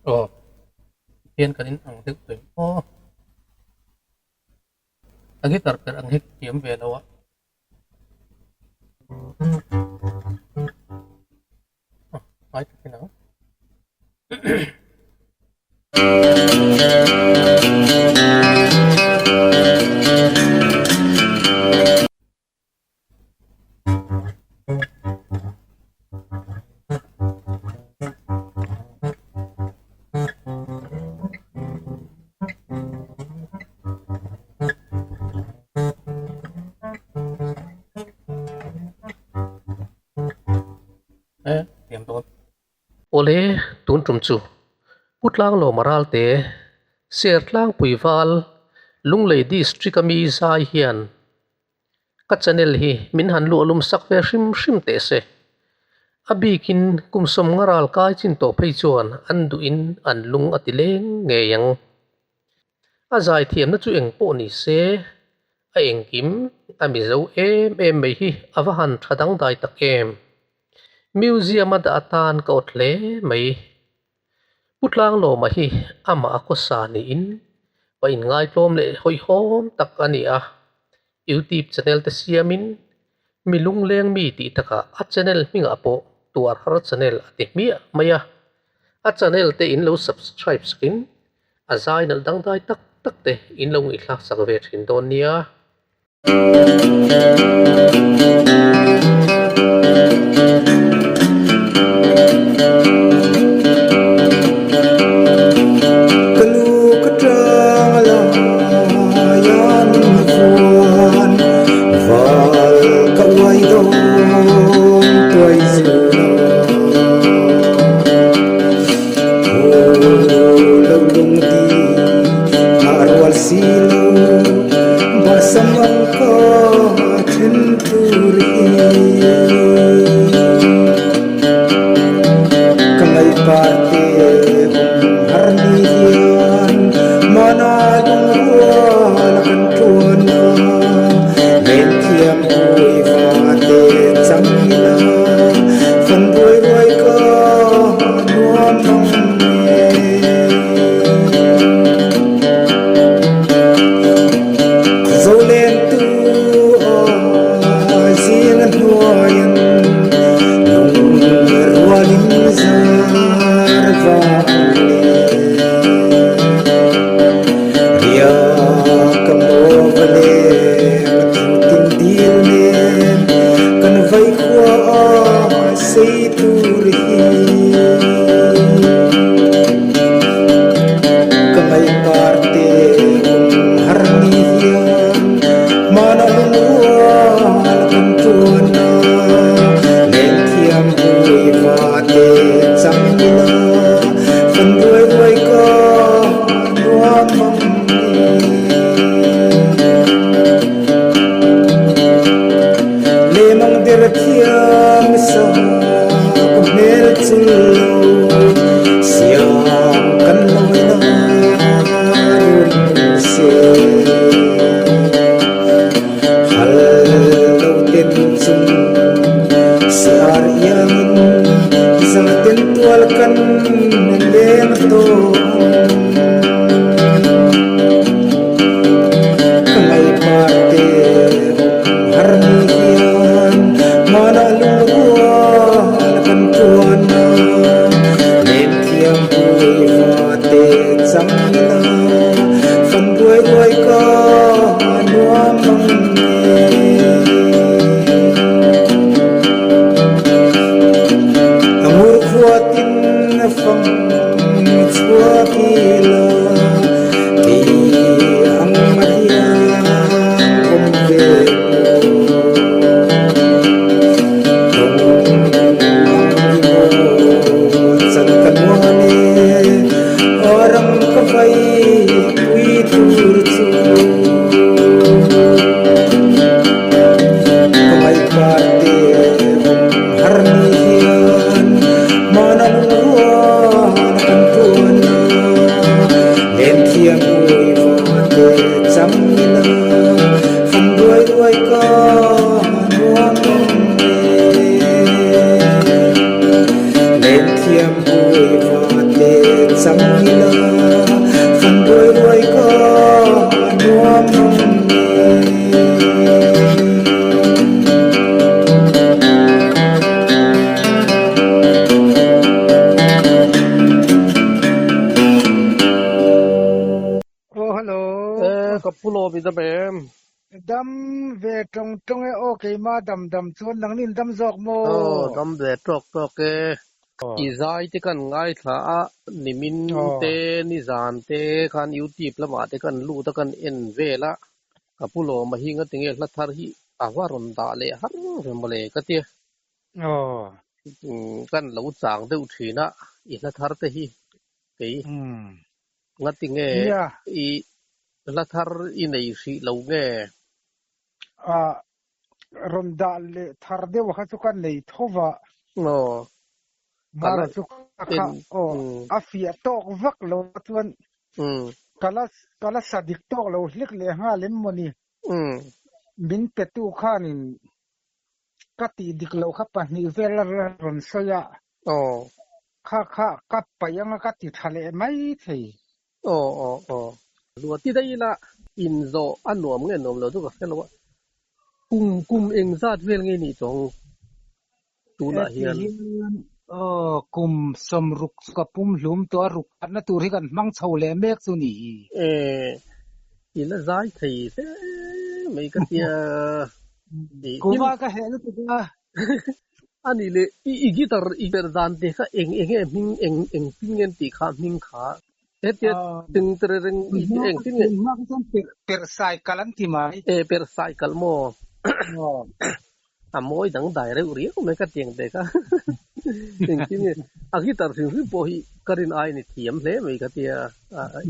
Ồ, thiên cái đến ăn thức tuổi. Ồ, ang hitar per ang hik kiếm về đâu á. Nói cái nào? Ê, tiệm tốt. Ole tun trum chu putlang lo maral te sertlang puiwal lunglei district ami zai hian ka channel hi min han lu alum sak ve hrim hrim te se abikin kumsom ngaral kai chin to phei chuan an du in an lung atileng nge yang a zai thiam na chu eng po ni se a eng kim ami zo em mai hi avahan thadang dai tak em museum ada atan ka otle mai putlang lo ma hi ama ako sa ni in pa in ngai tlom le hoi hom tak ani a youtube channel te siamin milung leng mi ti taka a channel minga po tuar har channel ate mi maya a channel te in lo subscribe skin a zai nal dang dai tak tak te in lo ngi thla sak ve thin don nia lo bị đâm em đâm về trong ấy ok mà đâm chuan nang nin đâm giọt mô đâm về trọc trọc cái ý giải thì cần ngay thà nimin te ni zan te kan YouTube la ma te kan lu ta kan en ve la kapulo mahinga tinge la thar hi awaron da le har remole ka te kan lo chang deuh thina i la thar te hi ke ngati nge i la thar i nei si lo nge ron da le thar de wa chu kan nei thova no mara chu kha afia tok vak lo tuan kala sadik tok lo hlik le nga lem moni min petu khanin kati dik lo kha pa ni vel ron soya kha kap payanga kati thale mai thei lúa tí đây là in zo ăn nuông nghe nuông lo tu cái lo kum eng zat vel nghe ni chong tu na hian kum som ruk kapum hlum to ruk na tur hi kan mang chho le mek chu ni in la zai thei se mấy cái tia kuma ka he tu ka ani le i gitar i ber dan te kha eng pingen ti kha ming kha Etiat ting tereng eng ting per cycle an ti mai per cycle mo amoy dang dai re uri ko me ka tiang de ka ting ting a gitar sin ri po hi karin ai ni thiam hle me ka tia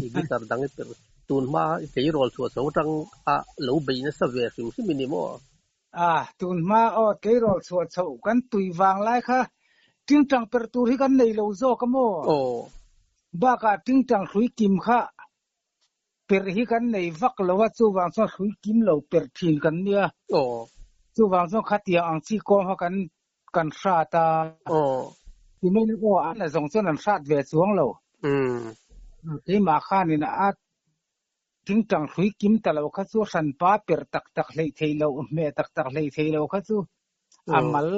i gitar dang per tun ma ke rol chu so tang a lo be na sa ve sim sim ni mo tun ma ke rol chu chu kan tui wang lai kha ting tang per tur hi kan nei lo zo ka mo ba ka ting tang hui kim kha per hi kan nei vak lo wa chu wang so hui kim lo per thin kan nia chu wang so khatia ang chi ko ha kan sha ta ti mai ni ko an la zong chen an shat ve chuang lo ti ma kha ni na a ting tang hui kim ta lo kha chu san pa per tak tak lei thei lo me tak tak lei thei lo kha chu amal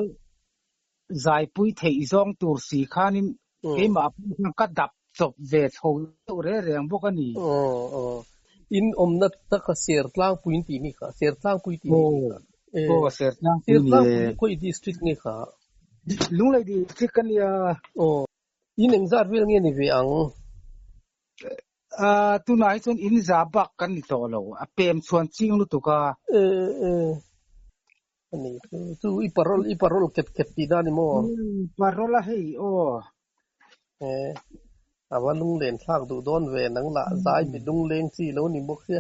zai pui thei zong tur si khanin ke ma ka dap chop ve tho re reng bok ani in omna ta ka ser tlang puin ti ni kha ser tlang pui ti ni ser tlang ko i district ni kha lung lai district kan ya in eng zar vel nge ni ve ang tu nai chon in za bak kan ni to lo a pem chuan ching lu tu ka ani tu i parol ket ti da ni mo parola hei awa lung len thak du don ve nang la zai bi lung leng chi lo ni bok se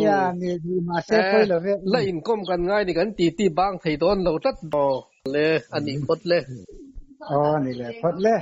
ya ni di ma se poi lo ve la in kom kan ngai ni kan ti bang thei don lo tat do le ani khot le ni le khot le